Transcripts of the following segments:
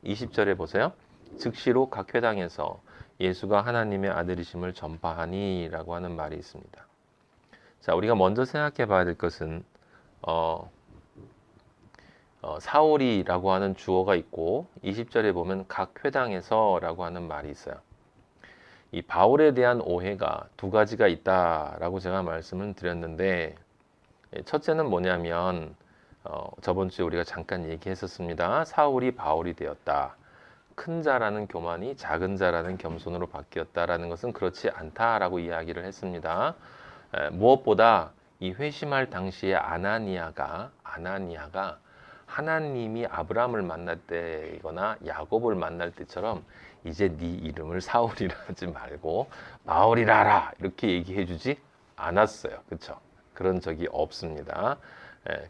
20절에 보세요. 즉시로 각 회당에서 예수가 하나님의 아들이심을 전파하니 라고 하는 말이 있습니다. 자, 우리가 먼저 생각해 봐야 될 것은 사울이라고 하는 주어가 있고 20절에 보면 각 회당에서 라고 하는 말이 있어요. 이 바울에 대한 오해가 두 가지가 있다라고 제가 말씀을 드렸는데, 첫째는 뭐냐면 저번 주에 우리가 잠깐 얘기했었습니다. 사울이 바울이 되었다. 큰 자라는 교만이 작은 자라는 겸손으로 바뀌었다라는 것은 그렇지 않다라고 이야기를 했습니다. 무엇보다 이 회심할 당시에 아나니아가 하나님이 아브라함을 만날 때거나 야곱을 만날 때처럼 이제 네 이름을 사울이라 하지 말고 바울이라 하라 이렇게 얘기해 주지 않았어요. 그렇죠? 그런 적이 없습니다.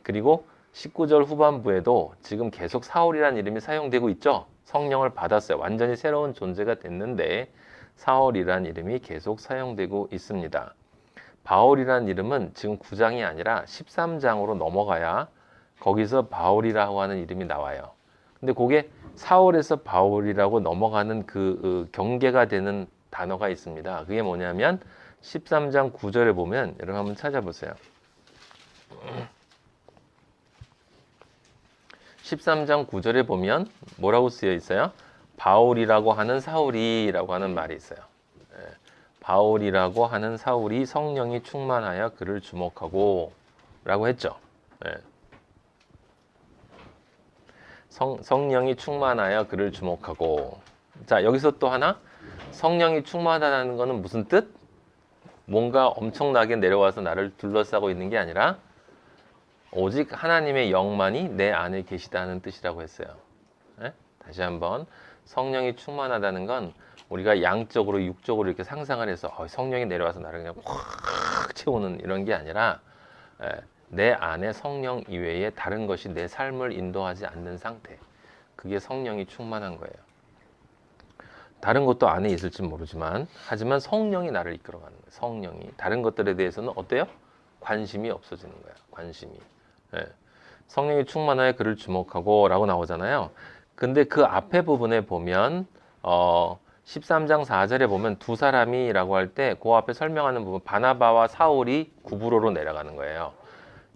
그리고 19절 후반부에도 지금 계속 사울이라는 이름이 사용되고 있죠. 성령을 받았어요. 완전히 새로운 존재가 됐는데 사울이라는 이름이 계속 사용되고 있습니다. 바울이라는 이름은 지금 9장이 아니라 13장으로 넘어가야 거기서 바울이라고 하는 이름이 나와요. 근데 그게 사울에서 바울이라고 넘어가는 그 경계가 되는 단어가 있습니다. 그게 뭐냐면 13장 9절에 보면 여러분 한번 찾아보세요. 13장 9절에 보면 뭐라고 쓰여 있어요? 바울이라고 하는 사울이라고 하는 말이 있어요. 바울이라고 하는 사울이 성령이 충만하여 그를 주목하고 라고 했죠. 성령이 충만하여 그를 주목하고. 자, 여기서 또 하나, 성령이 충만하다는 것은 무슨 뜻? 뭔가 엄청나게 내려와서 나를 둘러싸고 있는 게 아니라 오직 하나님의 영만이 내 안에 계시다는 뜻이라고 했어요. 다시 한번, 성령이 충만하다는 건 우리가 양적으로 육적으로 이렇게 상상을 해서 성령이 내려와서 나를 그냥 확 채우는 이런 게 아니라 내 안에 성령 이외에 다른 것이 내 삶을 인도하지 않는 상태, 그게 성령이 충만한 거예요. 다른 것도 안에 있을지 모르지만 하지만 성령이 나를 이끌어가는 거예요. 성령이 다른 것들에 대해서는 어때요? 관심이 없어지는 거예요. 관심이. 성령이 충만하여 그를 주목하고 라고 나오잖아요. 근데 그 앞에 부분에 보면 13장 4절에 보면 두 사람이라고 할 때 그 앞에 설명하는 부분, 바나바와 사울이 구브로로 내려가는 거예요.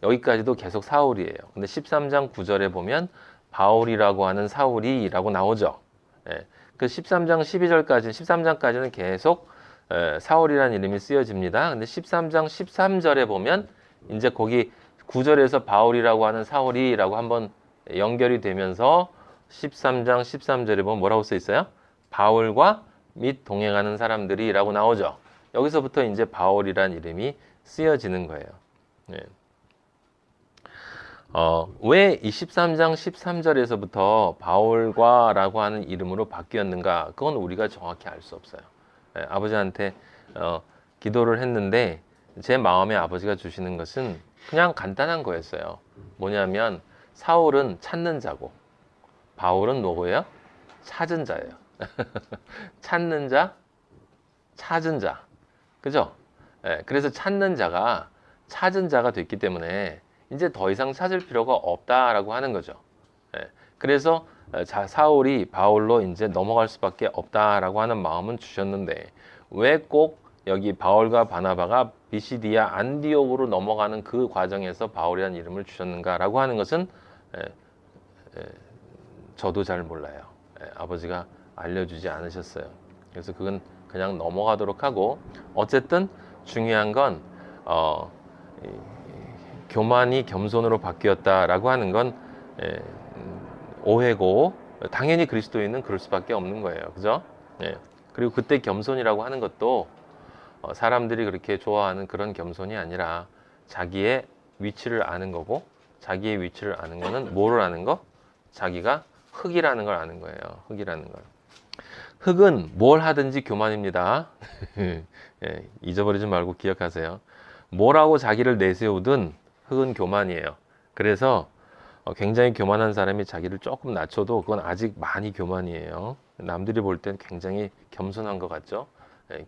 여기까지도 계속 사울이에요. 근데 13장 9절에 보면 바울이라고 하는 사울이라고 나오죠. 그 13장 12절까지, 13장까지는 계속 사울이라는 이름이 쓰여집니다. 근데 13장 13절에 보면 이제 거기 9절에서 바울이라고 하는 사울이라고 한번 연결이 되면서 13장 13절에 보면 뭐라고 써 있어요? 바울과 및 동행하는 사람들이라고 나오죠. 여기서부터 이제 바울이라는 이름이 쓰여지는 거예요. 왜 이 13장 13절에서부터 바울과 라고 하는 이름으로 바뀌었는가? 그건 우리가 정확히 알 수 없어요. 아버지한테 기도를 했는데 제 마음에 아버지가 주시는 것은 그냥 간단한 거였어요. 뭐냐면 사울은 찾는 자고 바울은 뭐고요? 찾은 자예요. 찾는 자, 찾은 자. 그죠? 그래서 찾는 자가 찾은 자가 됐기 때문에 이제 더 이상 찾을 필요가 없다라고 하는 거죠. 그래서 사울이 바울로 이제 넘어갈 수밖에 없다라고 하는 마음은 주셨는데 왜 꼭 여기 바울과 바나바가 비시디아 안디옥으로 넘어가는 그 과정에서 바울이라는 이름을 주셨는가라고 하는 것은 저도 잘 몰라요. 아버지가 알려주지 않으셨어요. 그래서 그건 그냥 넘어가도록 하고, 어쨌든 중요한 건 교만이 겸손으로 바뀌었다라고 하는 건 오해고, 당연히 그리스도인은 그럴 수밖에 없는 거예요. 그죠? 그리고 그때 겸손이라고 하는 것도 사람들이 그렇게 좋아하는 그런 겸손이 아니라 자기의 위치를 아는 거고, 자기의 위치를 아는 거는 뭐를 아는 거? 자기가 흙이라는 걸 아는 거예요. 흙이라는 걸. 흙은 뭘 하든지 교만입니다. 잊어버리지 말고 기억하세요. 뭐라고 자기를 내세우든 흙은 교만이에요. 그래서 굉장히 교만한 사람이 자기를 조금 낮춰도 그건 아직 많이 교만이에요. 남들이 볼 땐 굉장히 겸손한 것 같죠?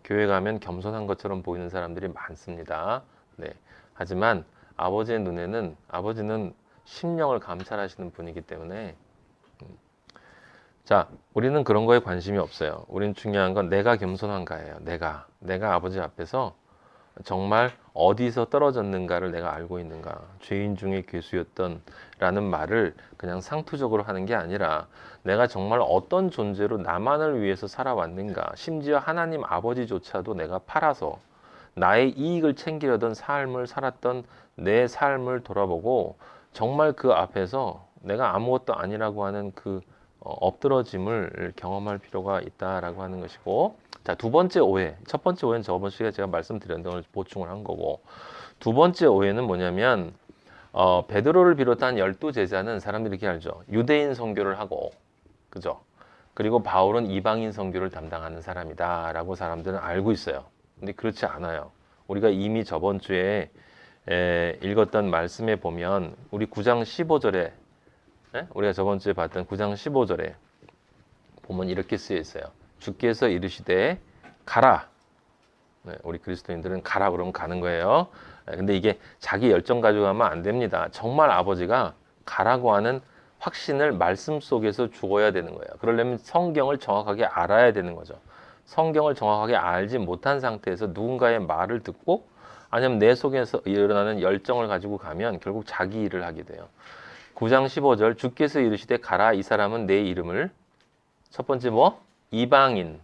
교회 가면 겸손한 것처럼 보이는 사람들이 많습니다. 하지만 아버지의 눈에는, 아버지는 심령을 감찰하시는 분이기 때문에 자, 우리는 그런 거에 관심이 없어요. 우리는 중요한 건 내가 겸손한가예요. 내가 아버지 앞에서 정말 어디서 떨어졌는가를 내가 알고 있는가. 죄인 중에 괴수였던 라는 말을 그냥 상투적으로 하는 게 아니라 내가 정말 어떤 존재로 나만을 위해서 살아왔는가. 심지어 하나님 아버지조차도 내가 팔아서 나의 이익을 챙기려던 삶을 살았던 내 삶을 돌아보고 정말 그 앞에서 내가 아무것도 아니라고 하는 그 엎드러짐을 경험할 필요가 있다라고 하는 것이고, 자, 두 번째 오해. 첫 번째 오해는 저번 시간에 제가 말씀드렸는데 오늘 보충을 한 거고, 두 번째 오해는 뭐냐면 베드로를 비롯한 12제자는 사람들이 이렇게 알죠. 유대인 선교를 하고, 그죠? 그리고 바울은 이방인 선교를 담당하는 사람이다라고 사람들은 알고 있어요. 근데 그렇지 않아요. 우리가 이미 저번 주에 읽었던 말씀에 보면 우리 9장 15절에 우리가 저번 주에 봤던 9장 15절에 보면 이렇게 쓰여 있어요. 주께서 이르시되 가라. 우리 그리스도인들은 가라 그러면 가는 거예요. 근데 이게 자기 열정 가지고 가면 안 됩니다. 정말 아버지가 가라고 하는 확신을 말씀 속에서 주어야 되는 거예요. 그러려면 성경을 정확하게 알아야 되는 거죠. 성경을 정확하게 알지 못한 상태에서 누군가의 말을 듣고 아니면 내 속에서 일어나는 열정을 가지고 가면 결국 자기 일을 하게 돼요. 9장 15절 주께서 이르시되 가라. 이 사람은 내 이름을 첫 번째 뭐? 이방인.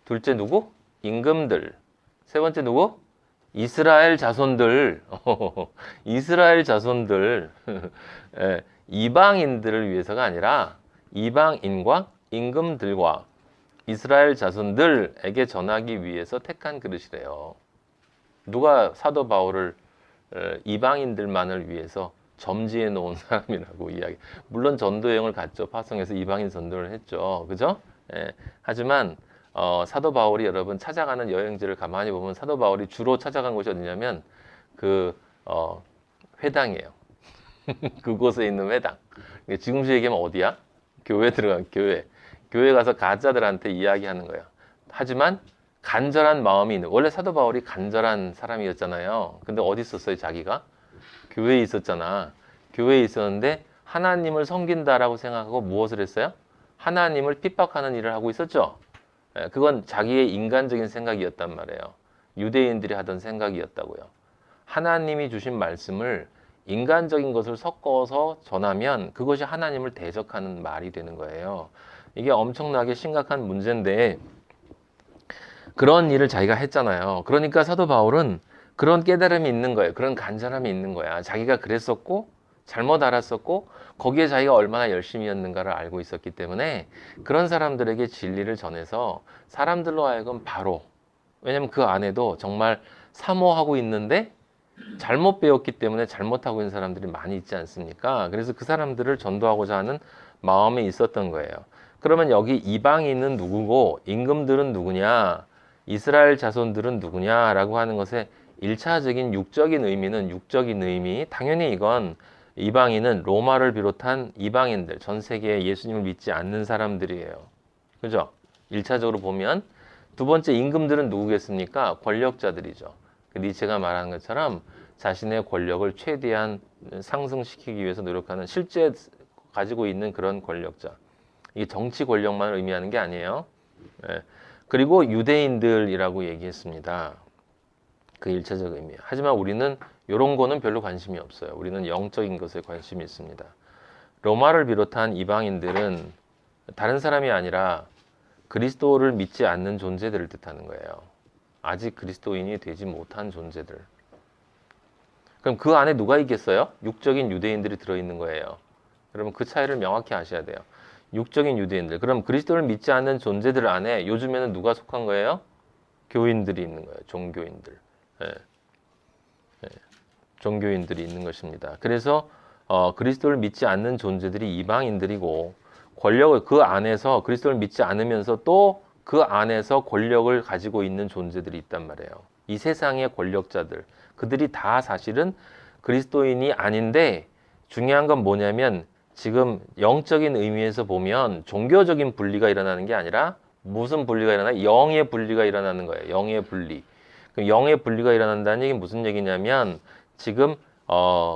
둘째 누구? 임금들. 세 번째 누구? 이스라엘 자손들. 이스라엘 자손들. 이방인들을 위해서가 아니라 이방인과 임금들과 이스라엘 자손들에게 전하기 위해서 택한 그릇이래요. 누가 사도 바울을 이방인들만을 위해서 점지해 놓은 사람이라고 이야기. 물론 전도 여행을 갔죠. 파송에서 이방인 전도를 했죠. 그죠? 하지만 사도 바울이 여러분 찾아가는 여행지를 가만히 보면 사도 바울이 주로 찾아간 곳이 어디냐면 그 회당이에요. 그곳에 있는 회당. 지금식 얘기하면 어디야? 교회 들어간 교회. 교회 가서 가짜들한테 이야기하는 거예요. 하지만 간절한 마음이 있는. 원래 사도 바울이 간절한 사람이었잖아요. 근데 어디 있었어요, 자기가? 교회에 있었잖아. 교회에 있었는데 하나님을 섬긴다라고 생각하고 무엇을 했어요? 하나님을 핍박하는 일을 하고 있었죠. 그건 자기의 인간적인 생각이었단 말이에요. 유대인들이 하던 생각이었다고요. 하나님이 주신 말씀을 인간적인 것을 섞어서 전하면 그것이 하나님을 대적하는 말이 되는 거예요. 이게 엄청나게 심각한 문제인데 그런 일을 자기가 했잖아요. 그러니까 사도 바울은 그런 깨달음이 있는 거예요. 그런 간절함이 있는 거야. 자기가 그랬었고 잘못 알았었고 거기에 자기가 얼마나 열심히였는가를 알고 있었기 때문에 그런 사람들에게 진리를 전해서 사람들로 하여금 바로, 왜냐면 그 안에도 정말 사모하고 있는데 잘못 배웠기 때문에 잘못하고 있는 사람들이 많이 있지 않습니까? 그래서 그 사람들을 전도하고자 하는 마음이 있었던 거예요. 그러면 여기 이방인은 누구고 임금들은 누구냐, 이스라엘 자손들은 누구냐라고 하는 것에 1차적인 육적인 의미, 당연히 이건 이방인은 로마를 비롯한 이방인들, 전 세계에 예수님을 믿지 않는 사람들이에요. 그죠? 1차적으로 보면. 두 번째, 임금들은 누구겠습니까? 권력자들이죠. 니체가 말하는 것처럼 자신의 권력을 최대한 상승시키기 위해서 노력하는, 실제 가지고 있는 그런 권력자. 이게 정치 권력만을 의미하는 게 아니에요. 그리고 유대인들이라고 얘기했습니다. 그 1차적 의미. 하지만 우리는 이런 거는 별로 관심이 없어요. 우리는 영적인 것에 관심이 있습니다. 로마를 비롯한 이방인들은 다른 사람이 아니라 그리스도를 믿지 않는 존재들을 뜻하는 거예요. 아직 그리스도인이 되지 못한 존재들. 그럼 그 안에 누가 있겠어요? 육적인 유대인들이 들어있는 거예요. 여러분 그 차이를 명확히 아셔야 돼요. 육적인 유대인들. 그럼 그리스도를 믿지 않는 존재들 안에 요즘에는 누가 속한 거예요? 교인들이 있는 거예요. 종교인들. 종교인들이 있는 것입니다. 그래서 그리스도를 믿지 않는 존재들이 이방인들이고, 권력을 그 안에서 그리스도를 믿지 않으면서 또 그 안에서 권력을 가지고 있는 존재들이 있단 말이에요. 이 세상의 권력자들, 그들이 다 사실은 그리스도인이 아닌데, 중요한 건 뭐냐면 지금 영적인 의미에서 보면 종교적인 분리가 일어나는 게 아니라 무슨 분리가 일어나? 영의 분리가 일어나는 거예요. 영의 분리. 그럼 영의 분리가 일어난다는 얘기는 무슨 얘기냐면 지금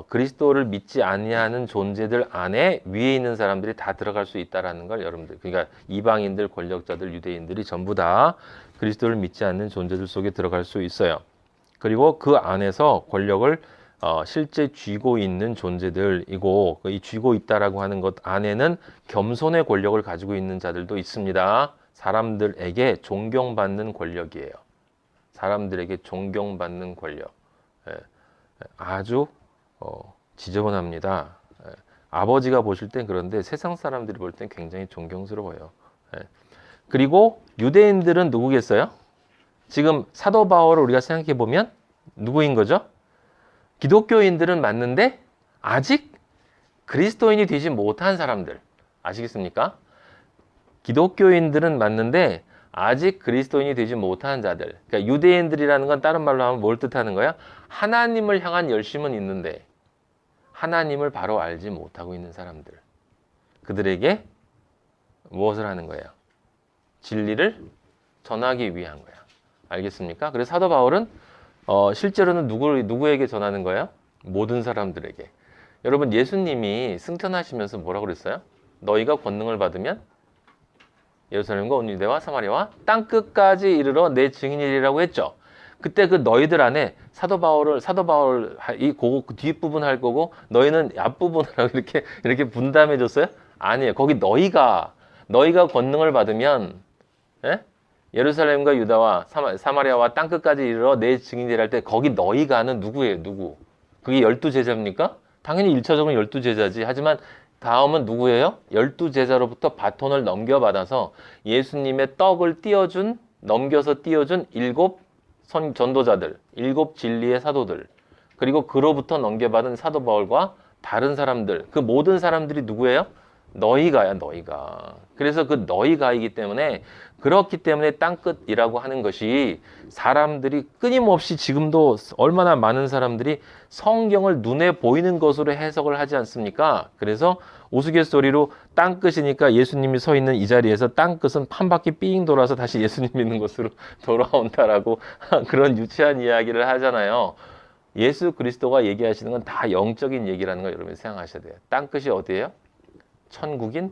그리스도를 믿지 아니하는 존재들 안에 위에 있는 사람들이 다 들어갈 수 있다라는 걸 여러분들, 그러니까 이방인들, 권력자들, 유대인들이 전부 다 그리스도를 믿지 않는 존재들 속에 들어갈 수 있어요. 그리고 그 안에서 권력을 실제 쥐고 있는 존재들이고, 이 쥐고 있다라고 하는 것 안에는 겸손의 권력을 가지고 있는 자들도 있습니다. 사람들에게 존경받는 권력이에요. 사람들에게 존경받는 권력. 아주 지저분합니다. 아버지가 보실 땐 그런데 세상 사람들이 볼 땐 굉장히 존경스러워요. 그리고 유대인들은 누구겠어요? 지금 사도 바울을 우리가 생각해 보면 누구인 거죠? 기독교인들은 맞는데 아직 그리스도인이 되지 못한 사람들. 아시겠습니까? 기독교인들은 맞는데 아직 그리스도인이 되지 못한 자들. 그러니까 유대인들이라는 건 다른 말로 하면 뭘 뜻하는 거야? 하나님을 향한 열심은 있는데 하나님을 바로 알지 못하고 있는 사람들. 그들에게 무엇을 하는 거예요? 진리를 전하기 위한 거야. 알겠습니까? 그래서 사도 바울은 실제로는 누구에게 전하는 거예요? 모든 사람들에게. 여러분, 예수님이 승천하시면서 뭐라고 그랬어요? 너희가 권능을 받으면 예루살렘과 온 유대와 사마리아와 땅 끝까지 이르러 내 증인이라고 했죠. 그때 그 너희들 안에 사도 바울 그 뒷부분 할 거고 너희는 앞부분 하라고 이렇게 분담해 줬어요? 아니에요. 거기 너희가 권능을 받으면 예루살렘과 유다와 사마리아와 땅 끝까지 이르러 내 증인이라 할 때 거기 너희가는 누구예요? 누구? 그게 12제자입니까? 당연히 1차적으로 12제자지. 하지만 다음은 누구예요? 12제자로부터 바톤을 넘겨받아서 예수님의 떡을 넘겨서 띄워준 7 전도자들, 7 진리의 사도들, 그리고 그로부터 넘겨받은 사도 바울과 다른 사람들, 그 모든 사람들이 누구예요? 너희가야, 너희가. 그래서 그 너희가이기 때문에, 그렇기 때문에 땅끝이라고 하는 것이 사람들이 끊임없이 지금도 얼마나 많은 사람들이 성경을 눈에 보이는 것으로 해석을 하지 않습니까? 그래서 우스갯소리로 땅끝이니까 예수님이 서 있는 이 자리에서 땅끝은 한 바퀴 삥 돌아서 다시 예수님 있는 곳으로 돌아온다라고 그런 유치한 이야기를 하잖아요. 예수 그리스도가 얘기하시는 건 다 영적인 얘기라는 걸 여러분이 생각하셔야 돼요. 땅끝이 어디예요? 천국인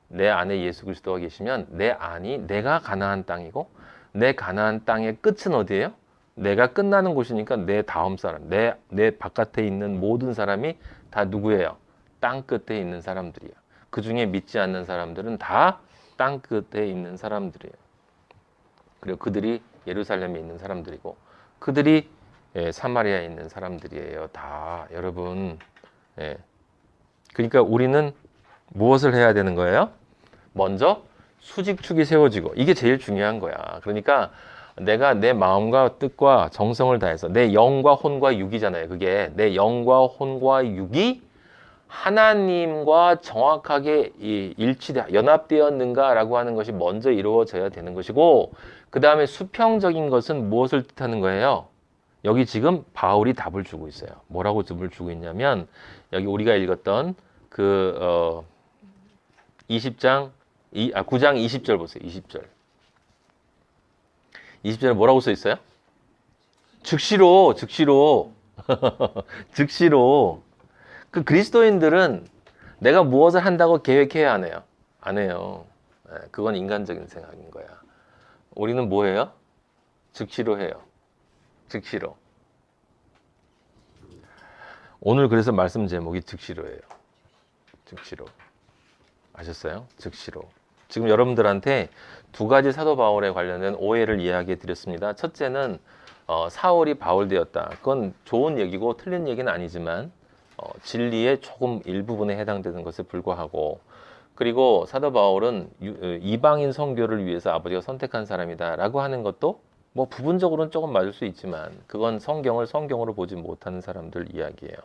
내 안에 예수 그리스도가 계시면 내 안이 내가 가나안 땅이고, 내 가나안 땅의 끝은 어디예요? 내가 끝나는 곳이니까 내 다음 사람, 내 바깥에 있는 모든 사람이 다 누구예요? 땅 끝에 있는 사람들이에요. 그 중에 믿지 않는 사람들은 다 땅 끝에 있는 사람들이에요. 그리고 그들이 예루살렘에 있는 사람들이고, 그들이 사마리아에 있는 사람들이에요. 다 여러분. 그러니까 우리는 무엇을 해야 되는 거예요? 먼저 수직축이 세워지고, 이게 제일 중요한 거야. 그러니까 내가 내 마음과 뜻과 정성을 다해서 내 영과 혼과 육이잖아요. 그게 내 영과 혼과 육이 하나님과 정확하게 연합되었는가라고 하는 것이 먼저 이루어져야 되는 것이고, 그 다음에 수평적인 것은 무엇을 뜻하는 거예요? 여기 지금 바울이 답을 주고 있어요. 뭐라고 답을 주고 있냐면, 여기 우리가 읽었던 9장 20절 보세요. 20절. 20절에 뭐라고 써 있어요? 즉시로. 즉시로. 그 그리스도인들은 내가 무엇을 한다고 계획해야 하네요. 안 해요. 그건 인간적인 생각인 거야. 우리는 뭐 해요? 즉시로 해요. 즉시로. 오늘 그래서 말씀 제목이 즉시로예요. 즉시로. 아셨어요? 즉시로. 지금 여러분들한테 두 가지 사도 바울에 관련된 오해를 이야기해 드렸습니다. 첫째는 사울이 바울 되었다. 그건 좋은 얘기고 틀린 얘기는 아니지만 진리의 조금 일부분에 해당되는 것에 불과하고, 그리고 사도 바울은 이방인 선교를 위해서 아버지가 선택한 사람이다라고 하는 것도 뭐 부분적으로는 조금 맞을 수 있지만 그건 성경을 성경으로 보지 못하는 사람들 이야기예요.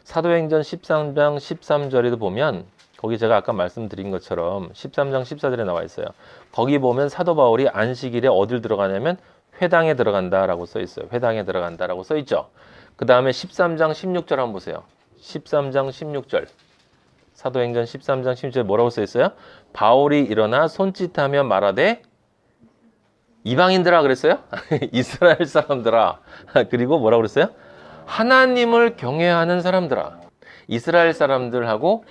사도행전 13장 13절에도 보면, 거기 제가 아까 말씀드린 것처럼 13장 14절에 나와 있어요. 거기 보면 사도 바울이 안식일에 어딜 들어가냐면 회당에 들어간다라고 써 있어요. 회당에 들어간다라고 써 있죠. 그 다음에 13장 16절 한번 보세요. 13장 16절. 사도행전 13장 16절 뭐라고 써 있어요? 바울이 일어나 손짓하며 말하되 이방인들아 그랬어요? 이스라엘 사람들아. 그리고 뭐라고 그랬어요? 하나님을 경외하는 사람들아. 이스라엘 사람들하고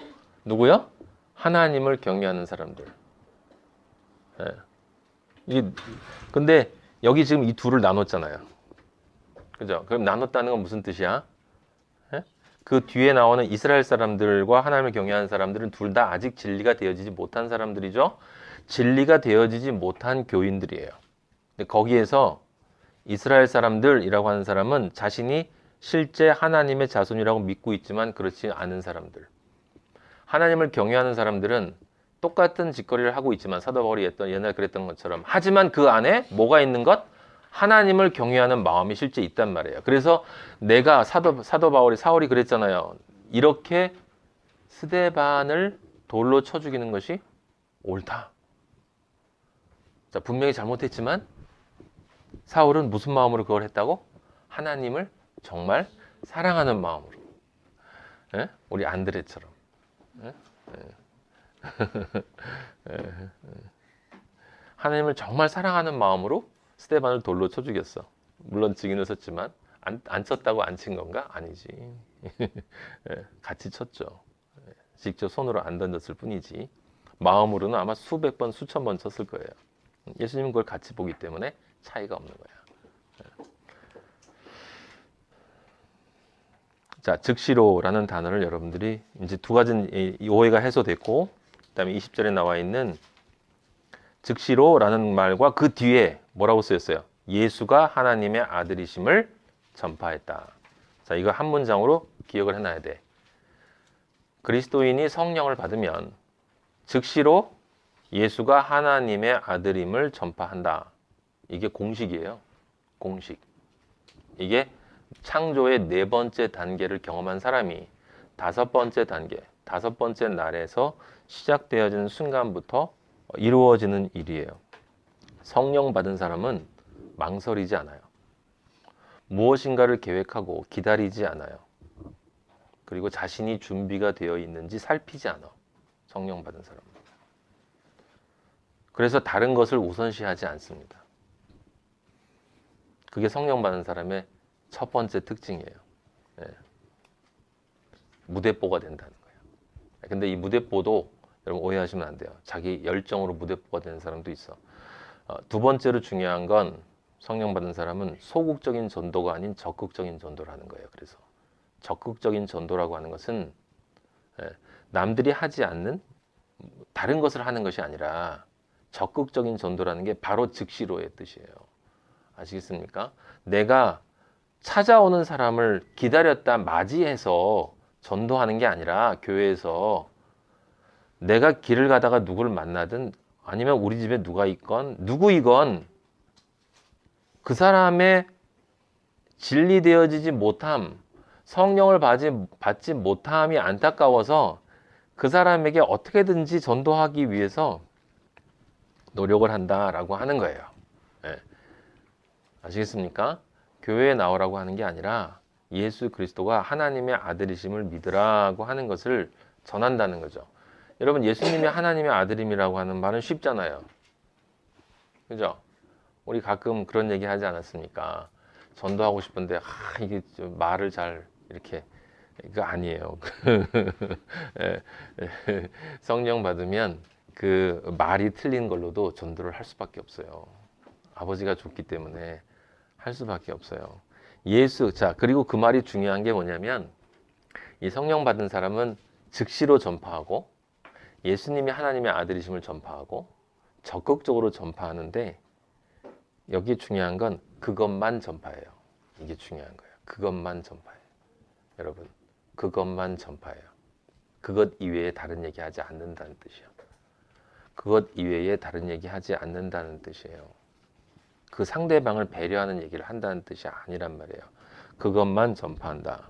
누구요? 하나님을 경외하는 사람들. 예. 이게 근데 여기 지금 이 둘을 나눴잖아요. 그죠? 그럼 나눴다는 건 무슨 뜻이야? 예? 그 뒤에 나오는 이스라엘 사람들과 하나님을 경외하는 사람들은 둘 다 아직 진리가 되어지지 못한 사람들이죠. 진리가 되어지지 못한 교인들이에요. 근데 거기에서 이스라엘 사람들이라고 하는 사람은 자신이 실제 하나님의 자손이라고 믿고 있지만 그렇지 않은 사람들. 하나님을 경외하는 사람들은 똑같은 짓거리를 하고 있지만 사도 바울이 옛날 그랬던 것처럼 하지만 그 안에 뭐가 있는 것? 하나님을 경외하는 마음이 실제 있단 말이에요. 그래서 내가 사도 바울이 사울이 그랬잖아요. 이렇게 스데반을 돌로 쳐 죽이는 것이 옳다. 자, 분명히 잘못했지만 사울은 무슨 마음으로 그걸 했다고? 하나님을 정말 사랑하는 마음으로. 예? 우리 안드레처럼. 예? 하나님을 정말 사랑하는 마음으로 스데반을 돌로 쳐 죽였어. 물론 증인을 썼지만 안 쳤다고 안 친 건가? 아니지. 같이 쳤죠. 직접 손으로 안 던졌을 뿐이지. 마음으로는 아마 수백 번, 수천 번 쳤을 거예요. 예수님은 그걸 같이 보기 때문에 차이가 없는 거야. 자, 즉시로라는 단어를 여러분들이 이제 두 가지 이 오해가 해소됐고, 그다음에 20절에 나와 있는 즉시로라는 말과 그 뒤에 뭐라고 쓰였어요? 예수가 하나님의 아들이심을 전파했다. 자, 이거 한 문장으로 기억을 해놔야 돼. 그리스도인이 성령을 받으면 즉시로 예수가 하나님의 아들임을 전파한다. 이게 공식이에요. 공식. 이게 창조의 네 번째 단계를 경험한 사람이 다섯 번째 단계, 다섯 번째 날에서 시작되어지는 순간부터 이루어지는 일이에요. 성령 받은 사람은 망설이지 않아요. 무엇인가를 계획하고 기다리지 않아요. 그리고 자신이 준비가 되어 있는지 살피지 않아. 성령 받은 사람은. 그래서 다른 것을 우선시하지 않습니다. 그게 성령 받은 사람의 첫 번째 특징이에요. 예. 무대뽀가 된다는 거예요. 근데 이 무대뽀도 여러분 오해하시면 안 돼요. 자기 열정으로 무대뽀가 되는 사람도 있어. 두 번째로 중요한 건 성령 받은 사람은 소극적인 전도가 아닌 적극적인 전도를 하는 거예요. 그래서 적극적인 전도라고 하는 것은 남들이 하지 않는 다른 것을 하는 것이 아니라 적극적인 전도라는 게 바로 즉시로의 뜻이에요. 아시겠습니까? 내가 찾아오는 사람을 기다렸다 맞이해서 전도하는 게 아니라 교회에서 내가 길을 가다가 누구를 만나든 아니면 우리 집에 누가 있건 누구이건 그 사람의 진리되어지지 못함, 성령을 받지 못함이 안타까워서 그 사람에게 어떻게든지 전도하기 위해서 노력을 한다라고 하는 거예요. 네. 아시겠습니까? 교회에 나오라고 하는 게 아니라 예수 그리스도가 하나님의 아들이심을 믿으라고 하는 것을 전한다는 거죠. 여러분, 예수님이 하나님의 아들임이라고 하는 말은 쉽잖아요. 그죠? 우리 가끔 그런 얘기 하지 않았습니까? 전도하고 싶은데 이게 좀 말을 잘 이렇게 이거 아니에요. 성령 받으면 그 말이 틀린 걸로도 전도를 할 수밖에 없어요. 아버지가 줬기 때문에 할 수밖에 없어요. 자, 그리고 그 말이 중요한 게 뭐냐면 이 성령 받은 사람은 즉시로 전파하고 예수님이 하나님의 아들이심을 전파하고 적극적으로 전파하는데 여기 중요한 건 그것만 전파해요. 이게 중요한 거예요. 그것만 전파해요. 여러분, 그것만 전파해요. 그것 이외에 다른 얘기 하지 않는다는 뜻이에요. 그것 이외에 다른 얘기 하지 않는다는 뜻이에요. 그 상대방을 배려하는 얘기를 한다는 뜻이 아니란 말이에요. 그것만 전파한다.